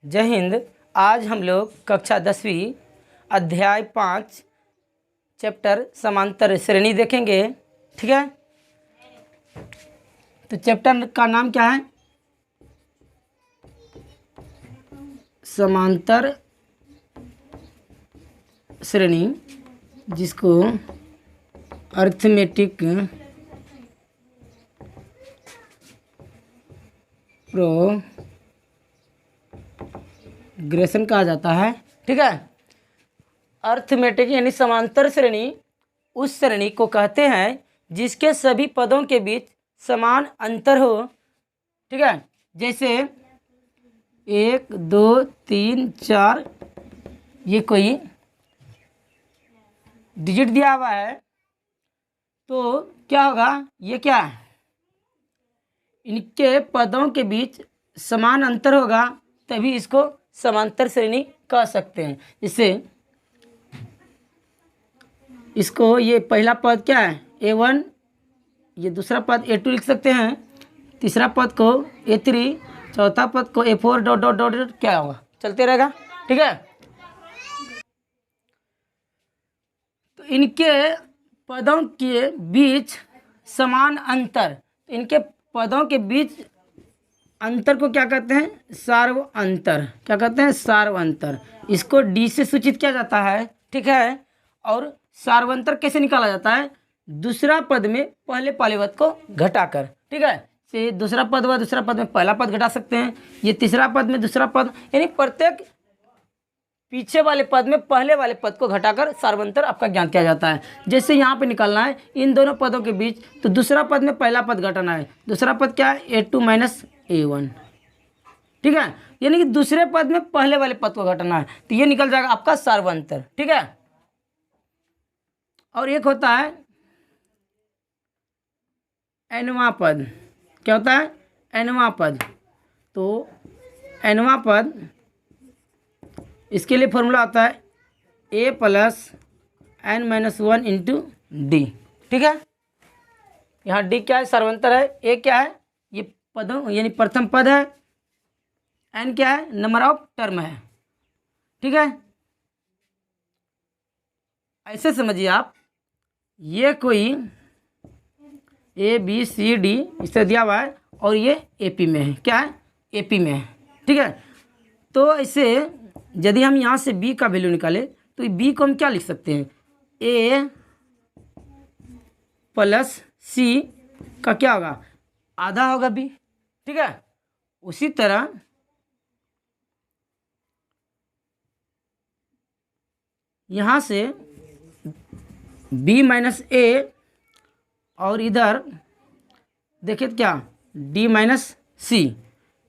जय हिंद। आज हम लोग कक्षा 10वीं अध्याय 5 चैप्टर समांतर श्रेणी देखेंगे। ठीक है, तो चैप्टर का नाम क्या है? समांतर श्रेणी, जिसको अर्थमेटिक प्रोग्रेशन कहा जाता है। ठीक है, अर्थमेटिक यानी समांतर श्रेणी उस श्रेणी को कहते हैं जिसके सभी पदों के बीच समान अंतर हो। ठीक है, जैसे 1 2 3 4 ये कोई डिजिट दिया हुआ है, तो क्या होगा? ये क्या है? इनके पदों के बीच समान अंतर होगा, तभी इसको समांतर श्रेणी कह सकते हैं। इससे इसको ये पहला पद क्या है? A1, ये दूसरा पद A2 लिख सकते हैं, तीसरा पद को A3, चौथा पद को A4 dot dot dot dot क्या होगा, चलते रहेगा। ठीक है, तो इनके पदों के बीच समान अंतर, इनके पदों के बीच अंतर को क्या कहते हैं? सार्व अंतर। क्या कहते हैं? सार्व अंतर। इसको D से सूचित किया जाता है। ठीक है, और सार्वंतर कैसे निकाला जाता है? दूसरा पद में पहले वाले पद को घटाकर। ठीक है, से दूसरा पद व दूसरा पद में पहला पद घटा सकते हैं, ये तीसरा पद में दूसरा पद, यानी प्रत्येक पीछे वाले पद में पहले वाले पद को घटाकर सार्वंतर आपका ज्ञान किया जाता है। जैसे यहाँ पे निकालना है इन दोनों पदों के बीच, तो दूसरा पद में पहला पद घटाना है। दूसरा पद क्या है? A2 minus A1। ठीक है, यानी कि दूसरे पद में पहले वाले पद को घटाना है, तो ये निकल जाएगा आपका सार्वंतर। ठीक है, और एक होता है nवां पद। क्या होता है? nवां पद। तो nवां पद, इसके लिए फॉर्मूला आता है A plus n minus 1 into D. ठीक है, यहाँ डी क्या है? सार्वंतर है। ए क्या है? ये पदों यानी प्रथम पद है। n क्या है? नंबर ऑफ टर्म है। ठीक है, ऐसे समझिए आप, ये कोई ABCD इसे दिया हुआ है और ये AP में है। क्या है? AP में है। ठीक है, तो ऐसे यदि हम यहाँ से B का वैल्यू निकालें तो B को हम क्या लिख सकते हैं? A प्लस C का क्या होगा? आधा होगा B। ठीक है, उसी तरह यहाँ से B माइनस A और इधर देखिए क्या? D माइनस C,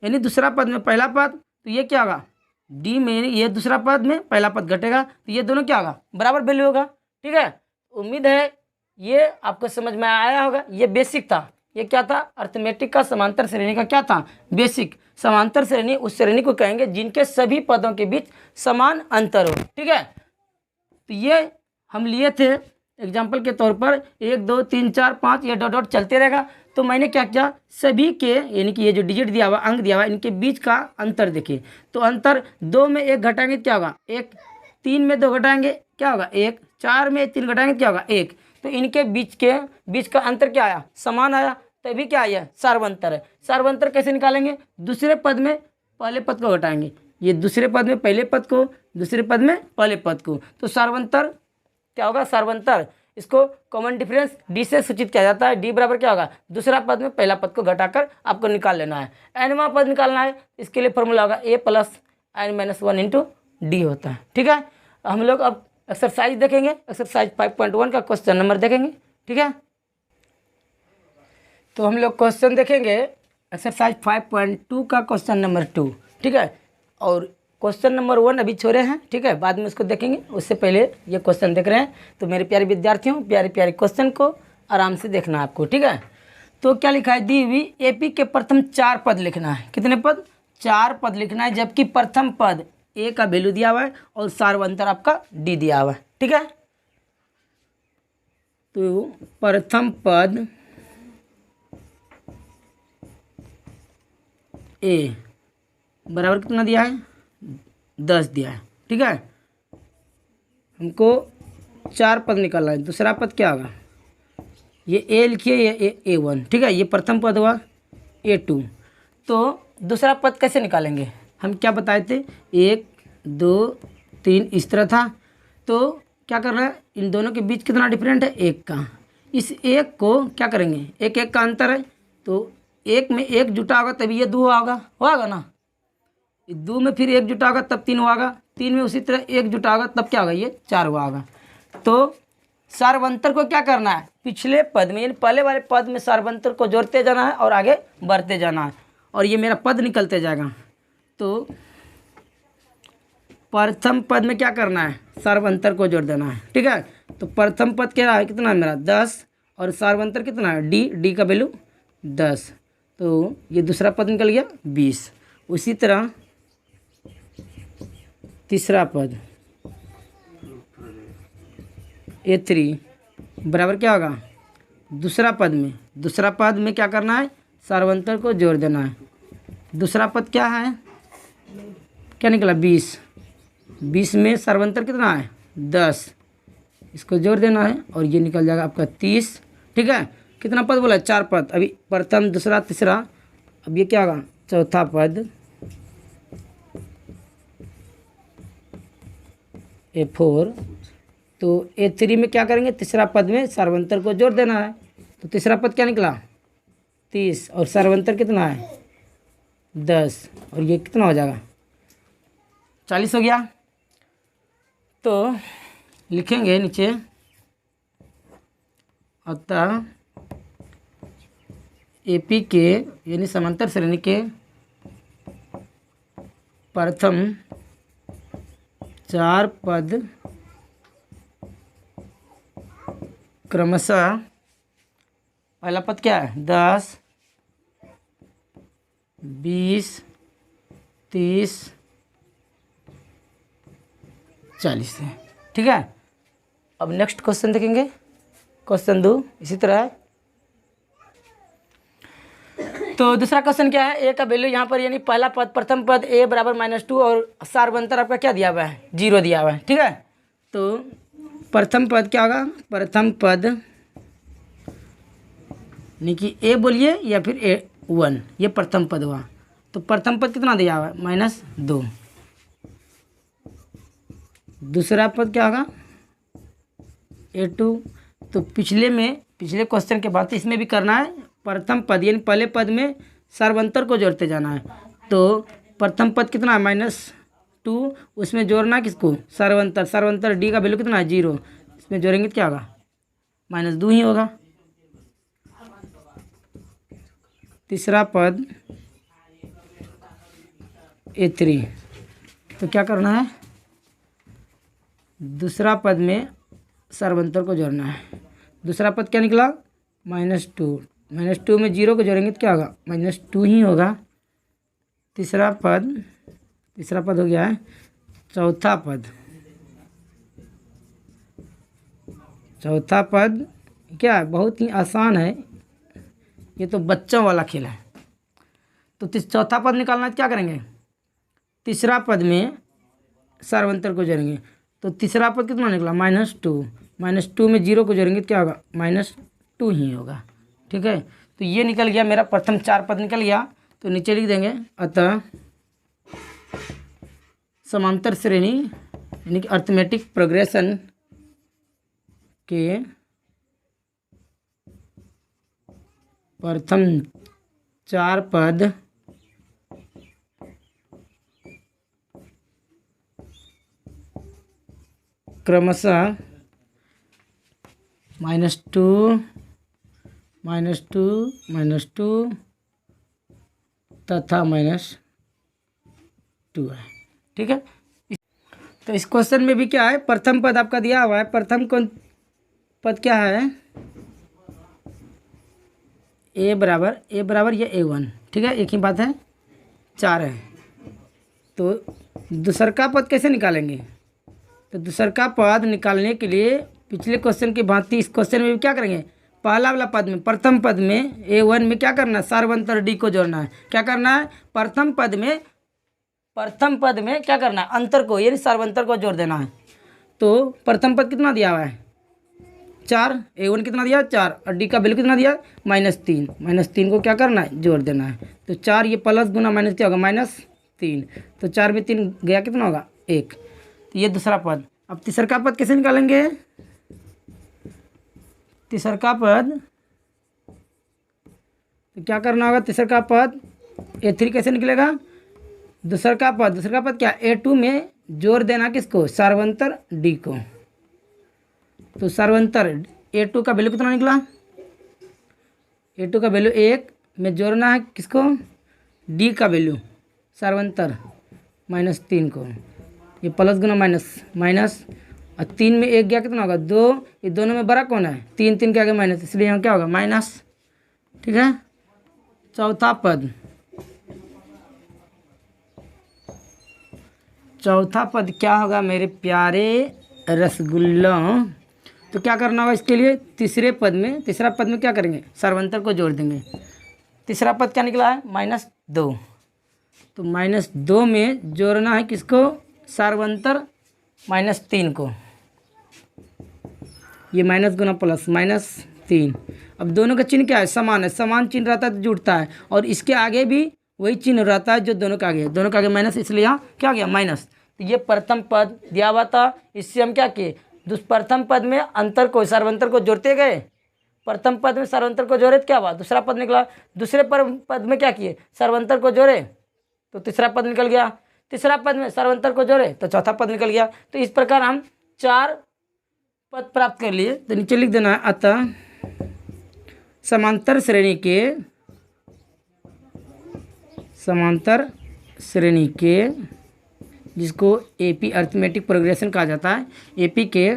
यानी दूसरा पद में पहला पद, तो ये क्या होगा? D में ये दूसरा पद में पहला पद घटेगा, तो ये दोनों क्या होगा? बराबर वैल्यू होगा। ठीक है, उम्मीद है ये आपको समझ में आया होगा। ये बेसिक था। ये क्या था? अर्थमेटिक का समांतर श्रेणी का क्या था? बेसिक। समांतर श्रेणी उस श्रेणी को कहेंगे जिनके सभी पदों के बीच समान अंतर हो। ठीक है, तो ये हम लिए थे एग्जाम्पल के तौर पर 1 2 3 4 5, ये डॉट डॉट चलते रहेगा। तो मैंने क्या किया? सभी के यानी कि ये जो डिजिट दिया हुआ, अंक दिया हुआ, इनके बीच का अंतर देखिए। तो अंतर 2 में 1 घटाएंगे क्या होगा? 1। 3 में 2 घटाएंगे क्या होगा? 1। 4 में 3 घटाएंगे क्या होगा? 1। तो इनके बीच का अंतर क्या आया? समान आया, तभी क्या आया? सार्वंतर है। सार्वंतर कैसे निकालेंगे? दूसरे पद में पहले पद को घटाएंगे, ये दूसरे पद में पहले पद को, दूसरे पद में पहले पद को, तो सार्वंतर क्या होगा? सार्वंतर। इसको कॉमन डिफरेंस डी से सूचित किया जाता है। डी बराबर क्या होगा? दूसरा पद में पहला पद को घटाकर आपको निकाल लेना है। nवां पद निकालना है, इसके लिए फॉर्मूला होगा A plus n minus 1 into D होता है। ठीक है, हम लोग अब एक्सरसाइज देखेंगे। एक्सरसाइज 5.1 का क्वेश्चन नंबर देखेंगे। ठीक है, तो हम लोग क्वेश्चन देखेंगे एक्सरसाइज 5.2 का क्वेश्चन नंबर 2। ठीक है, और क्वेश्चन नंबर 1 अभी छोड़े हैं। ठीक है, बाद में उसको देखेंगे, उससे पहले ये क्वेश्चन देख रहे हैं। तो मेरे प्यारे विद्यार्थियों, प्यारे प्यारे क्वेश्चन को आराम से देखना है आपको। ठीक है, तो क्या लिखा है? दी हुई AP के प्रथम 4 पद लिखना है। कितने पद? 4 पद लिखना है, जबकि प्रथम पद A का वैल्यू दिया हुआ है और सार्वंतर आपका D दिया हुआ है। ठीक है, तो प्रथम पद A बराबर कितना दिया है? 10 दिया है। ठीक है, हमको 4 पद निकालना है। दूसरा पद क्या होगा, ये ए लिखिए, ये A1। ठीक है, ये प्रथम पद हुआ A2। तो दूसरा पद कैसे निकालेंगे, हम क्या बताए थे, 1 2 3 इस तरह था। तो क्या कर रहा है, इन दोनों के बीच कितना डिफरेंट है, 1 का। इस 1 को क्या करेंगे, 1 1 का अंतर है, तो 1 में 1 जुटा होगा तभी ये 2 होगा ना। 2 में फिर 1 जुटा होगा तब 3 होगा। 3 में उसी तरह 1 जुटा होगा तब क्या होगा, ये 4 होगा। तो सार्वंतर को क्या करना है, पिछले पद में यानी पहले वाले पद में सार्वंतर को जोड़ते जाना है और आगे बढ़ते जाना है, और ये मेरा पद निकलते जाएगा। तो प्रथम पद में क्या करना है, सार्वंतर को जोड़ देना है। ठीक है, तो प्रथम पद क्या है, कितना है मेरा 10, और सार्वंतर कितना है, डी का वैल्यू 10। तो ये दूसरा पद निकल गया 20। उसी तरह तीसरा पद A3 बराबर क्या होगा, दूसरा पद में क्या करना है, सार्वंतर को जोड़ देना है। दूसरा पद क्या है, क्या निकला 20। 20 में सार्वंतर कितना है 10, इसको जोड़ देना है और ये निकल जाएगा आपका 30। ठीक है, कितना पद बोला, 4 पद। अभी प्रथम, दूसरा, तीसरा, अब ये क्या होगा, चौथा पद A4। तो A3 में क्या करेंगे, तीसरा पद में सार्वंतर को जोड़ देना है। तो तीसरा पद क्या निकला 30, और सार्वंतर कितना है 10, और ये कितना हो जाएगा 40 हो गया। तो लिखेंगे नीचे, अतः AP के यानी समांतर श्रेणी के प्रथम 4 पद क्रमशः, पहला पद क्या है 10 20 30 40 है। ठीक है, अब नेक्स्ट क्वेश्चन देखेंगे, क्वेश्चन 2 इसी तरह है। तो दूसरा क्वेश्चन क्या है, ए का वैल्यू यहाँ पर यानी पहला पद, प्रथम पद A बराबर -2 और सार्वंतर आपका क्या दिया हुआ है, 0 दिया हुआ है। ठीक है, तो प्रथम पद क्या होगा, प्रथम पद यानी कि A बोलिए या फिर A1, ये प्रथम पद हुआ। तो प्रथम पद कितना दिया हुआ है -2। दूसरा पद क्या होगा A2। तो पिछले क्वेश्चन के बाद इसमें भी करना है, प्रथम पद यानी पहले पद में सार्वंतर को जोड़ते जाना है। तो प्रथम पद कितना है -2, उसमें जोड़ना किसको, सार्वंतर D का वैल्यू कितना है 0, इसमें जोड़ेंगे तो क्या होगा -2 ही होगा। तीसरा पद A3, तो क्या करना है, दूसरा पद में सार्वंतर को जोड़ना है। दूसरा पद क्या निकला -2, -2 में 0 को जोड़ेंगे तो क्या होगा -2 ही होगा। तीसरा पद हो गया है। चौथा पद क्या है, बहुत ही आसान है, ये तो बच्चों वाला खेल है। तो चौथा पद निकालना क्या करेंगे, तीसरा पद में सार्वंतर को जोड़ेंगे। तो तीसरा पद कितना निकला -2 में 0 को जोड़ेंगे तो क्या होगा -2 ही होगा। ठीक है, तो ये निकल गया मेरा प्रथम 4 पद निकल गया। तो नीचे लिख देंगे, अतः समांतर श्रेणी यानी कि अर्थमेटिक प्रोग्रेशन के प्रथम 4 पद क्रमशः -2 तथा -2 है। ठीक है, तो इस क्वेश्चन में भी क्या है, प्रथम पद आपका दिया हुआ है। प्रथम कौन पद क्या है, A बराबर ये A1। ठीक है, एक ही बात है, 4 है। तो दूसरका पद कैसे निकालेंगे, तो दूसरका पद निकालने के लिए पिछले क्वेश्चन की भांति इस क्वेश्चन में भी क्या करेंगे, पहला वाला पद में, प्रथम पद में A1 में क्या करना है, सार्वंतर D को जोड़ना है। क्या करना है, प्रथम पद में प्रथम पद में क्या करना है, अंतर को यानी सर्वंतर को जोड़ देना है। तो प्रथम पद कितना दिया हुआ है 4, A1 कितना दिया 4 और डी का वैल्यू कितना दिया -3। -3 को क्या करना है जोड़ देना है। तो 4 ये प्लस गुना माइनस क्या होगा -3। तो 4 में 3 गया कितना होगा 1। तो ये दूसरा पद। अब तीसरा का पद कैसे निकालेंगे, तीसरा का पद तो क्या करना होगा, तीसरा का पद A3 कैसे निकलेगा, दूसरा का पद क्या A2 में जोड़ देना किसको, सर्वंतर डी को। तो सर्वंतर A2 का वैल्यू कितना निकला, A2 का वैल्यू 1 में जोड़ना है किसको, डी का वैल्यू सर्वंतर -3 को। ये प्लस गुना माइनस और 3 में 1 गया कितना होगा 2। ये दोनों में बड़ा कौन है 3, 3 के आगे माइनस, इसलिए यहाँ क्या होगा माइनस। ठीक है। चौथा पद क्या होगा मेरे प्यारे रसगुल्लों। तो क्या करना होगा इसके लिए, तीसरा पद में क्या करेंगे, सर्वंतर को जोड़ देंगे। तीसरा पद क्या निकला है -2। तो -2 में जोड़ना है किसको, सर्वंतर -3 को। ये माइनस गुना प्लस -3। अब दोनों का चिन्ह क्या है, समान है, समान चिन्ह रहता है तो जुड़ता है, और इसके आगे भी वही चिन्ह रहता है जो दोनों के आगे है, दोनों के आगे माइनस, इसलिए यहाँ क्या गया माइनस। तो ये प्रथम पद दिया हुआ था, इससे हम क्या किए, प्रथम पद में अंतर को सर्वंतर को जोड़ते गए, प्रथम पद में सर्वंतर को जोड़े तो क्या हुआ दूसरा पद निकला। दूसरे पद में क्या किए, सर्वंतर को जोड़े तो तीसरा पद निकल गया, तीसरा पद में सर्वंतर को जोड़े तो चौथा पद निकल गया। तो इस प्रकार हम 4 पद प्राप्त कर लिए। तो नीचे लिख देना है, अतः समांतर श्रेणी के जिसको एपी अरिथमेटिक प्रोग्रेशन कहा जाता है, एपी के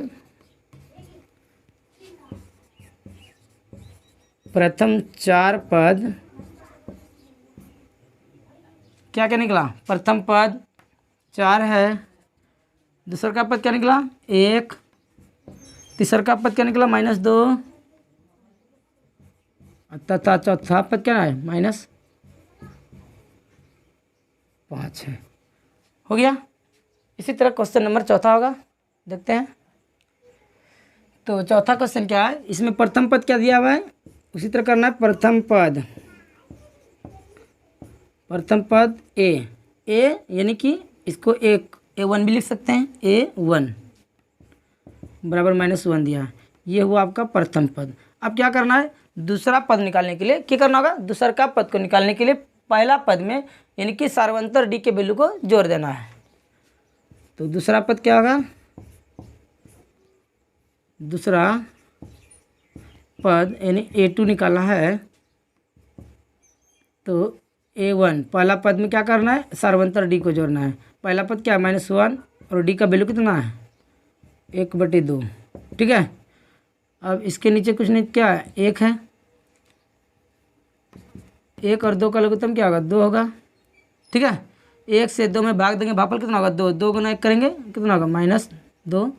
प्रथम 4 पद क्या क्या निकला, प्रथम पद 4 है, दूसरा का पद क्या निकला 1, तीसरा का पद क्या निकला -2 तथा चौथा पद क्या है -5 है। हो गया। इसी तरह क्वेश्चन नंबर चौथा होगा, देखते हैं। तो चौथा क्वेश्चन क्या है, इसमें प्रथम पद क्या दिया हुआ है, उसी तरह करना है। प्रथम पद ए यानी कि इसको A1 भी लिख सकते हैं, A1 बराबर -1 दिया है। ये हुआ आपका प्रथम पद। अब क्या करना है, दूसरा पद निकालने के लिए क्या करना होगा, दूसरा का पद को निकालने के लिए पहला पद में यानी कि सर्वंतर डी के वैल्यू को जोड़ देना है। तो दूसरा पद क्या होगा, दूसरा पद यानी A2 निकाला है, तो A1 पहला पद में क्या करना है, सर्वंतर डी को जोड़ना है। पहला पद क्या है -1 और डी का वैल्यू कितना है 1/2। ठीक है। अब इसके नीचे कुछ नहीं, क्या है 1 है, 1 और 2 का लघुत्तम क्या होगा 2 होगा। ठीक है। 1 से 2 में भाग देंगे, भागफल कितना होगा 2, 2 गुना 1 करेंगे कितना होगा -2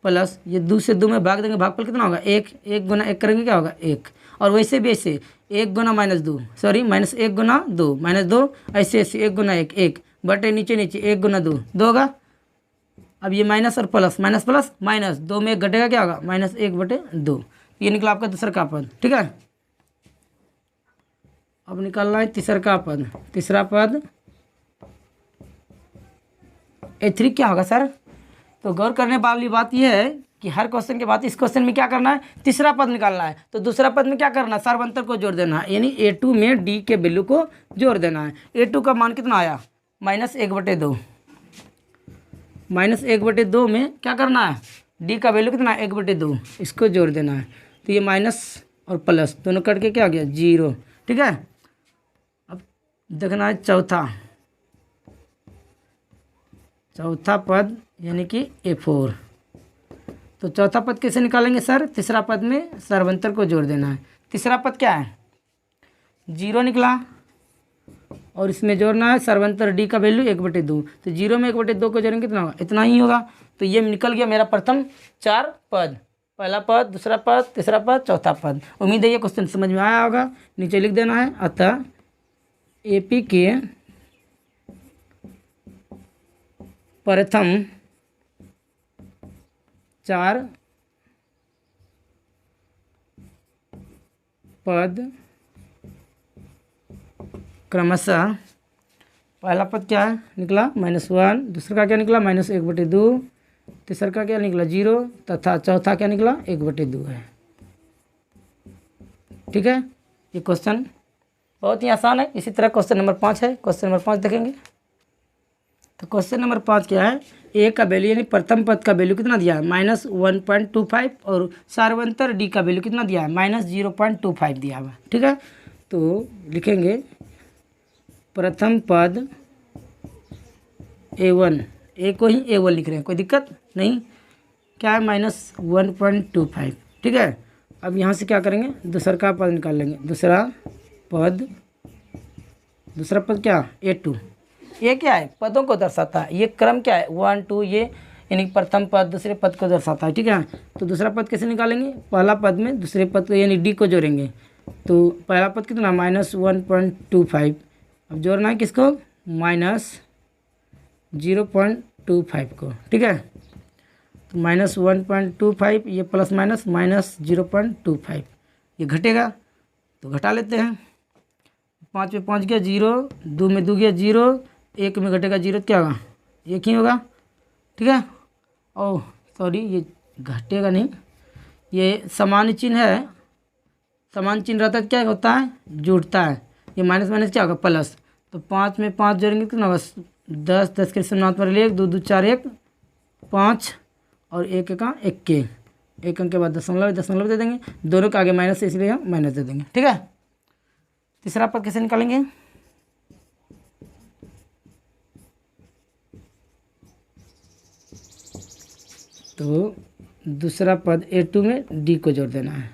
प्लस ये 2 से 2 में भाग देंगे, भागफल कितना होगा 1, 1 गुना 1 करेंगे क्या होगा 1। और वैसे भी ऐसे 1 गुना -2 सॉरी -1 गुना 2 -2 ऐसे 1 गुना 1 1 बटे नीचे 1 गुना 2 2 होगा। अब ये माइनस और प्लस माइनस 2 में 1 घटेगा क्या होगा -1/2। ये निकला आपका दूसरा का पद। ठीक है। अब निकालना है तीसरा का पद। तीसरा पद A3 क्या होगा सर। तो गौर करने वाली बात यह है कि हर क्वेश्चन के बाद इस क्वेश्चन में क्या करना है, तीसरा पद निकालना है। तो दूसरा पद में क्या करना है, सर्वंतर को जोड़ देना है, यानी A2 में D के वैल्यू को जोड़ देना है। A2 का मान कितना आया -1/2, -1/2 में क्या करना है, D का वैल्यू कितना 1/2, इसको जोड़ देना है। तो ये माइनस और प्लस दोनों कट के क्या हो गया 0। ठीक है। अब देखना है चौथा पद यानी कि A4। तो चौथा पद कैसे निकालेंगे सर, तीसरा पद में सर्वंतर को जोड़ देना है। तीसरा पद क्या है 0 निकला और इसमें जोड़ना है सर्वंतर डी का वैल्यू 1/2। तो 0 में 1/2 को जोड़ेंगे कितना होगा, इतना ही होगा। तो ये निकल गया मेरा प्रथम 4 पद, पहला पद, दूसरा पद, तीसरा पद, चौथा पद। उम्मीद है ये क्वेश्चन समझ में आया होगा। नीचे लिख देना है, अतः एपी के प्रथम 4 पद क्रमशः, पहला पद क्या है निकला -1, दूसरा का क्या निकला -1/2, तीसरा का क्या निकला 0 तथा चौथा क्या निकला 1/2 है। ठीक है, ये क्वेश्चन बहुत ही आसान है। इसी तरह क्वेश्चन नंबर 5 है। क्वेश्चन नंबर 5 देखेंगे तो क्वेश्चन नंबर 5 क्या है, ए का वैल्यू यानी प्रथम पद का वैल्यू कितना दिया है -1.25 और सार्वंतर डी का वैल्यू कितना दिया है -0.25 दिया हुआ। ठीक है, तो लिखेंगे प्रथम पद A1, ए को ही A1 लिख रहे हैं, कोई दिक्कत नहीं। क्या है -1.25। ठीक है, अब यहाँ से क्या करेंगे दूसरा का पद निकाल लेंगे। दूसरा पद क्या A2, ये क्या है पदों को दर्शाता है, ये क्रम क्या है 1 2, ये यानी प्रथम पद दूसरे पद को दर्शाता है। ठीक है, तो दूसरा पद कैसे निकालेंगे, पहला पद में दूसरे पद को यानी डी को जोड़ेंगे। तो पहला पद कितना -1.25, अब जोड़ना है किसको -0.25 को। ठीक है, तो -1.25 ये प्लस माइनस -0.25 ये घटेगा, तो घटा लेते हैं। 5 में 5 गया 0, 2 में 2 गया 0, 1 में घटेगा 0 क्या होगा 1 ही होगा। ठीक है, ओह सॉरी ये घटेगा नहीं, ये समान चिन्ह है, समान चिन्ह रहता है क्या होता है जुड़ता है, ये माइनस माइनस क्या होगा प्लस। तो 5 में 5 जोड़ेंगे कितना होगा 10, 10 के समानांतर पर 1, 2 2 4 1 5 और 1 का 1 के 1 अंक के बाद दशमलव दे देंगे, दोनों के आगे माइनस है इसलिए हम माइनस दे देंगे। ठीक है, तीसरा पद कैसे निकालेंगे, तो दूसरा पद A2 में D को जोड़ देना है।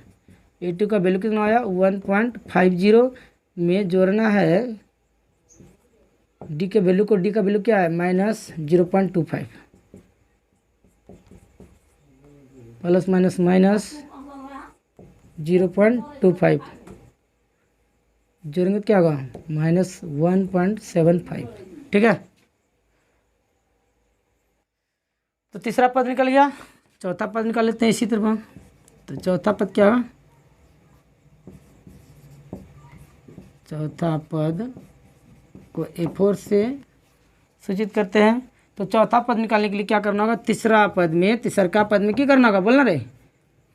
A2 का वैल्यू कितना आया 1.50 में जोड़ना है D के वैल्यू को, D का वैल्यू क्या है -0.25 प्लस माइनस -0.25 जोड़ेंगे क्या होगा -1.75। ठीक है, तो तीसरा पद निकल गया। चौथा पद निकाल लेते हैं इसी तरह। तो चौथा पद क्या है, चौथा पद को A4 से सूचित करते हैं। तो चौथा पद निकालने के लिए क्या करना होगा, तीसरा पद में क्या करना होगा बोलना रे,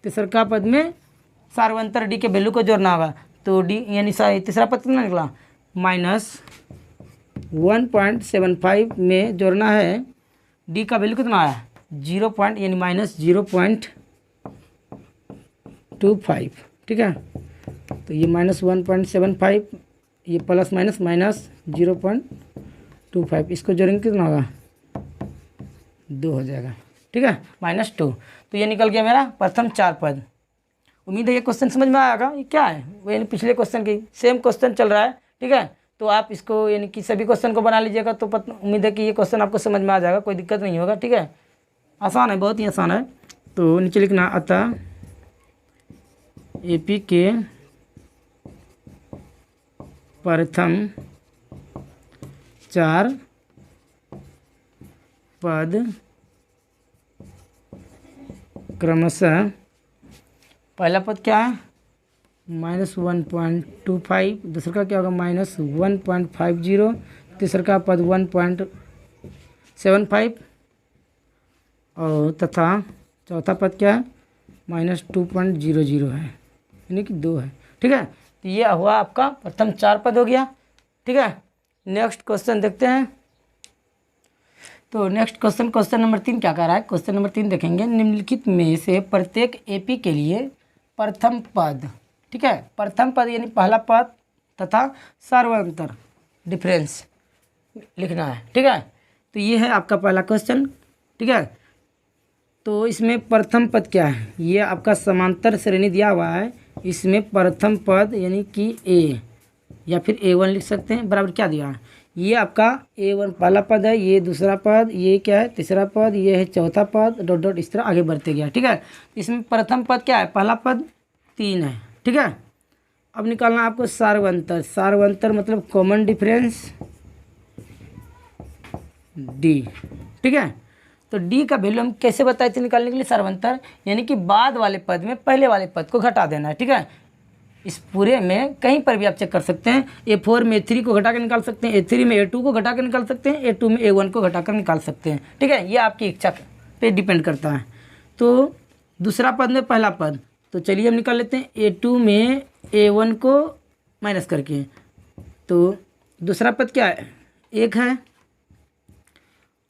तीसरा पद में सार्वंतर डी के वैल्यू को जोड़ना होगा। तो डी यानी तीसरा पद कितना निकला -1.75 में जोड़ना है डी का वैल्यू कितना आया 0 यानी -0.25। ठीक है, तो ये -1.75 ये प्लस माइनस -0.25 इसको जोड़ेंगे कितना होगा 2 हो जाएगा। ठीक है, -2। तो ये निकल गया मेरा प्रथम 4 पद। उम्मीद है ये क्वेश्चन समझ में आएगा। ये क्या है वो यानी पिछले क्वेश्चन की सेम क्वेश्चन चल रहा है। ठीक है, तो आप इसको यानी कि सभी क्वेश्चन को बना लीजिएगा, तो उम्मीद है कि ये क्वेश्चन आपको समझ में आ जाएगा, कोई दिक्कत नहीं होगा। ठीक है, आसान है, बहुत ही आसान है। तो नीचे लिखना अतः AP के प्रथम 4 पद क्रमशः, पहला पद क्या है -1.25, दूसरा का क्या होगा -1.50, तीसरा का पद 1.75 और तथा चौथा पद क्या है -2.00 है यानी कि 2 है। ठीक है, तो ये हुआ आपका प्रथम 4 पद हो गया। ठीक है, नेक्स्ट क्वेश्चन देखते हैं। तो नेक्स्ट क्वेश्चन नंबर 3 क्या कह रहा है, क्वेश्चन नंबर 3 देखेंगे। निम्नलिखित में से प्रत्येक AP के लिए प्रथम पद, ठीक है, प्रथम पद यानी पहला पद तथा सार्वंतर डिफरेंस लिखना है। ठीक है, तो ये है आपका पहला क्वेश्चन। ठीक है, तो इसमें प्रथम पद क्या है, ये आपका समांतर श्रेणी दिया हुआ है, इसमें प्रथम पद यानी कि A या फिर A1 लिख सकते हैं, बराबर क्या दिया है, ये आपका A1 पहला पद है, ये दूसरा पद, ये क्या है तीसरा पद, ये है चौथा पद, डॉट डॉट इस तरह आगे बढ़ते गया। ठीक है, इसमें प्रथम पद क्या है, पहला पद 3 है। ठीक है, अब निकालना आपको सार्वंतर। सार्वंतर मतलब कॉमन डिफरेंस D। ठीक है। तो डी का वैल्यू हम कैसे बताए थे निकालने के लिए, सर्वंतर, यानी कि बाद वाले पद में पहले वाले पद को घटा देना है। ठीक है, इस पूरे में कहीं पर भी आप चेक कर सकते हैं। A4 में A3 को घटा कर निकाल सकते हैं, A3 में A2 को घटा कर निकाल सकते हैं, A2 में A1 को घटा कर निकाल सकते हैं। ठीक है, ये आपकी इच्छा पे डिपेंड करता है। तो दूसरा पद में पहला पद, तो चलिए हम निकाल लेते हैं A2 में A1 को माइनस करके। तो दूसरा पद क्या है, 1 है,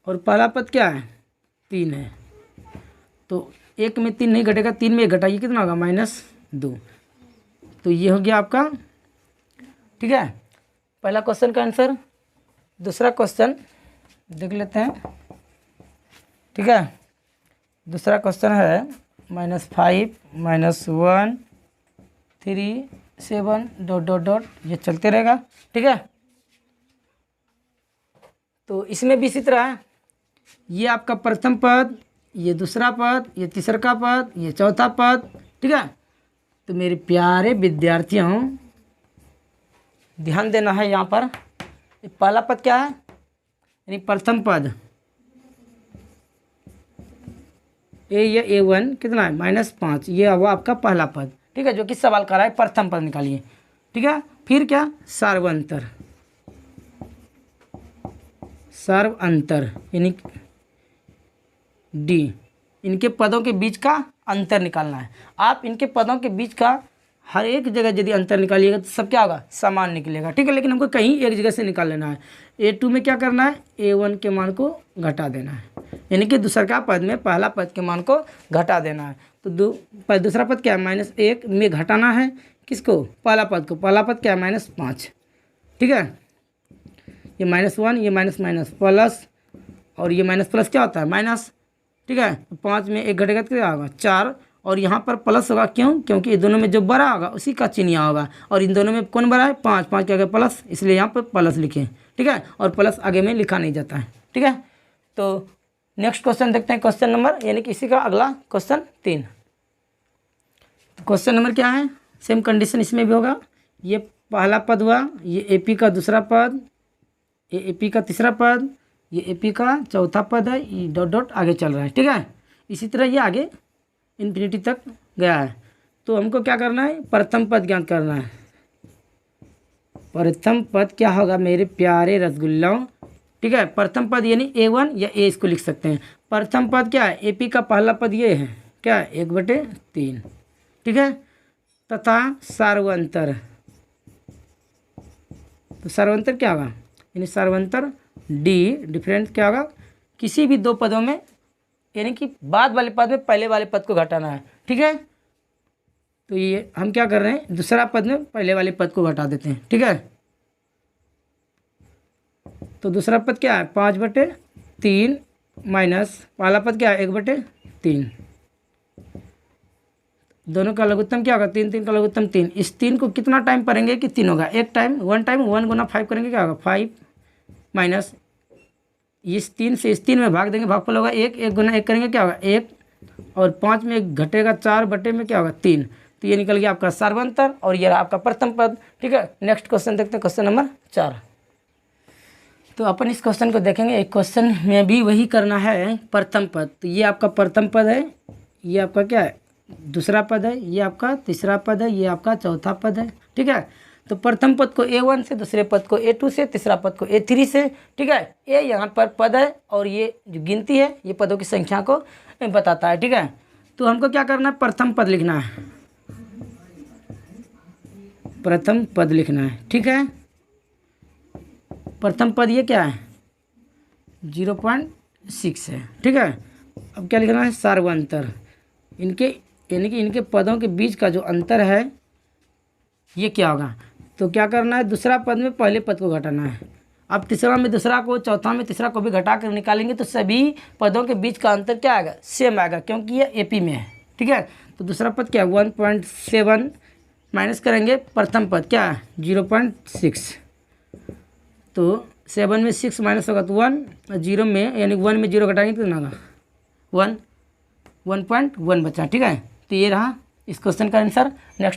और पहला पद क्या है, 3 है। तो 1 में 3 नहीं घटेगा, 3 में 1 घटाइए, कितना होगा, -2। तो ये हो गया आपका। ठीक है, पहला क्वेश्चन का आंसर। दूसरा क्वेश्चन देख लेते हैं। ठीक है, दूसरा क्वेश्चन है -5 -1 3 7 ... ये चलते रहेगा। ठीक है, तो इसमें भी इसी तरह है, ये आपका प्रथम पद, ये दूसरा पद, ये तीसरा पद, ये चौथा पद। ठीक है, तो मेरे प्यारे विद्यार्थियों ध्यान देना है यहाँ पर। पहला पद क्या है, यानी प्रथम पद ए या A1 कितना है, -5, ये हुआ आपका पहला पद। ठीक है, जो कि सवाल कर रहा है, प्रथम पद निकालिए। ठीक है, फिर क्या, सर्वांतर, सर्वांतर यानी डी, इनके पदों के बीच का अंतर निकालना है। आप इनके पदों के बीच का हर एक जगह यदि अंतर निकालिएगा तो सब क्या होगा, समान निकलेगा। ठीक है, लेकिन हमको कहीं एक जगह से निकाल लेना है। A2 में क्या करना है, A1 के मान को घटा देना है, यानी कि दूसरा पद में पहला पद के मान को घटा देना है। तो दूसरा पद क्या है, -1 में घटाना है किसको, पहला पद को। पहला पद क्या है, -5। ठीक है, ये -1, ये माइनस माइनस प्लस, और ये माइनस प्लस क्या होता है, माइनस। ठीक है, 5 में 1 घटेगा तो क्या होगा, 4, और यहाँ पर प्लस होगा, क्यों, क्योंकि ये दोनों में जो बड़ा होगा उसी का चिन्ह यहाँ होगा, और इन दोनों में कौन बड़ा है, 5, 5 क्या होगा प्लस, इसलिए यहाँ पर प्लस लिखें। ठीक है, और प्लस आगे में लिखा नहीं जाता है। ठीक है, तो नेक्स्ट क्वेश्चन देखते हैं, क्वेश्चन नंबर, यानी कि इसी का अगला क्वेश्चन 3। क्वेश्चन नंबर क्या है, सेम कंडीशन इसमें भी होगा। ये पहला पद हुआ, ये AP का दूसरा पद, ये AP का तीसरा पद, ये AP का चौथा पद है, ये ... आगे चल रहा है। ठीक है, इसी तरह ये आगे इन्फिनिटी तक गया है। तो हमको क्या करना है, प्रथम पद ज्ञात करना है। प्रथम पद क्या होगा मेरे प्यारे रसगुल्लाओं। ठीक है, प्रथम पद यानी A1 या A, इसको लिख सकते हैं। प्रथम पद क्या है, AP का पहला पद ये है, क्या है, 1/3। ठीक है, तथा सर्वांतर, तो सर्वांतर क्या होगा, यानी सर्वांतर डी, डिफरेंस क्या होगा, किसी भी दो पदों में, यानी कि बाद वाले पद में पहले वाले पद को घटाना है। ठीक है, तो ये हम क्या कर रहे हैं, दूसरा पद में पहले वाले पद को घटा देते हैं। ठीक है, तो दूसरा पद क्या है, 5/3 माइनस पहला पद क्या है, 1/3। दोनों का लघुत्तम क्या होगा, 3 3 का लघुत्तम 3। इस 3 को कितना टाइम पढ़ेंगे कि 3 होगा, एक टाइम, 1 टाइम, 1 गुना 5 करेंगे, क्या होगा 5 माइनस इस 3 से इस 3 में भाग देंगे, भागफल होगा 1, 1 गुना 1 करेंगे, क्या होगा 1, और 5 में 1 घटेगा, 4 बटे में क्या होगा 3। तो ये निकल गया आपका सर्वांतर, और ये आपका प्रथम पद। ठीक है, नेक्स्ट क्वेश्चन देखते हैं, क्वेश्चन नंबर 4। तो अपन इस क्वेश्चन को देखेंगे, एक क्वेश्चन में भी वही करना है, प्रथम पद। तो ये आपका प्रथम पद है, ये आपका क्या है, दूसरा पद है, ये आपका तीसरा पद है, ये आपका चौथा पद है। ठीक है, तो प्रथम पद को A1 से, दूसरे पद को A2 से, तीसरा पद को A3 से। ठीक है, ये यहाँ पर पद है, और ये जो गिनती है ये पदों की संख्या को बताता है। ठीक है, तो हमको क्या करना है, प्रथम पद लिखना है, प्रथम पद लिखना है। ठीक है, प्रथम पद ये क्या है, 0.6 है। ठीक है, अब क्या लिखना है, सर्वांतर, इनके यानी कि इनके पदों के बीच का जो अंतर है ये क्या होगा। तो क्या करना है, दूसरा पद में पहले पद को घटाना है। अब तीसरा में दूसरा को, चौथा में तीसरा को भी घटा कर निकालेंगे तो सभी पदों के बीच का अंतर क्या आएगा, सेम आएगा, क्योंकि ये AP में है। ठीक है, तो दूसरा पद क्या है, 1.7 माइनस करेंगे प्रथम पद क्या है, 0.6। तो 7 में 6 माइनस होगा तो 1, 0 में यानी 1 में 0 घटाएंगे तो कितना होगा 1, 1.1 बचा। ठीक है, तो ये रहा इस क्वेश्चन का आंसर। नेक्स्ट